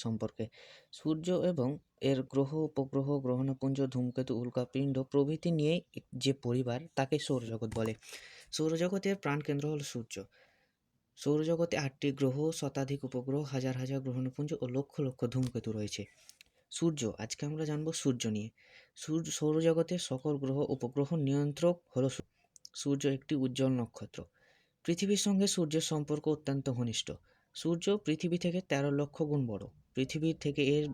সম্পর্কে। সূর্য এবং এর গ্রহ, উপগ্রহ, গ্রহাণুপুঞ্জ, ধূমকেতু, উল্কাপিণ্ড প্রভৃতি নিয়ে যে পরিবার তাকে সৌরজগৎ বলে। সৌরজগতের প্রাণকেন্দ্র হল সূর্য। সৌরজগতে 8টি গ্রহ, শতাধিক উপগ্রহ, হাজার হাজার গ্রহাণুপুঞ্জ ও লক্ষ লক্ষ ধূমকেতু রয়েছে। সূর্য, আজকে আমরা জানব সূর্য নিয়ে। সৌরজগতের সকল গ্রহ উপগ্রহ নিয়ন্ত্রক হল সূর্য। সূর্য একটি উজ্জ্বল নক্ষত্র। পৃথিবীর সঙ্গে সূর্যের সম্পর্ক অত্যন্ত ঘনিষ্ঠ। সূর্য পৃথিবী থেকে 13 লক্ষ গুণ বড়। পৃথিবীর থেকে এর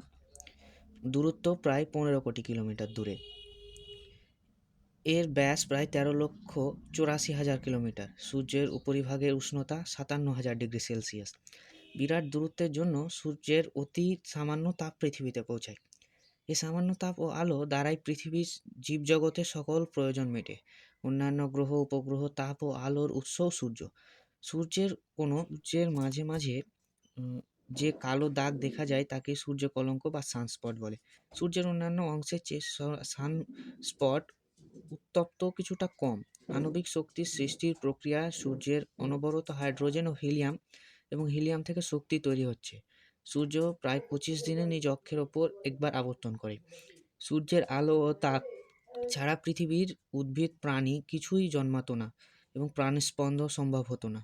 দূরত্ব প্রায় 15 কোটি কিলোমিটার দূরে। এর ব্যাস প্রায় 13,84,000 কিলোমিটার। সূর্যের উপরিভাগের উষ্ণতা 57,000 ডিগ্রি সেলসিয়াস। বিরাট দূরত্বের জন্য সূর্যের অতি সামান্য তাপ পৃথিবীতে পৌঁছায়। এই সামান্য তাপ ও আলো দ্বারাই পৃথিবীর জীবজগতের সকল প্রয়োজন মেটে। অন্যান্য গ্রহ, উপগ্রহ, তাপ ও আলোর উৎসও সূর্য। সূর্যের মাঝে মাঝে যে কালো দাগ দেখা যায় তাকে সূর্য কলঙ্ক বা সানস্পট বলে। সূর্যের অন্যান্য অংশের চেয়ে সানস্পট উত্তপ্ত কিছুটা কম। আণবিক শক্তির সৃষ্টির প্রক্রিয়া সূর্যের অনবরত হাইড্রোজেন ও হিলিয়াম থেকে শক্তি তৈরি হচ্ছে। সূর্য প্রায় 25 দিনে নিজ অক্ষের ওপর একবার আবর্তন করে। সূর্যের আলো ও তাপ ছাড়া পৃথিবীর উদ্ভিদ প্রাণী কিছুই জন্মাতো না এবং প্রাণের স্পন্দন সম্ভব হতো না।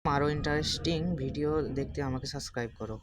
আরও ইন্টারেস্টিং ভিডিও দেখতে আমাকে সাবস্ক্রাইব করো।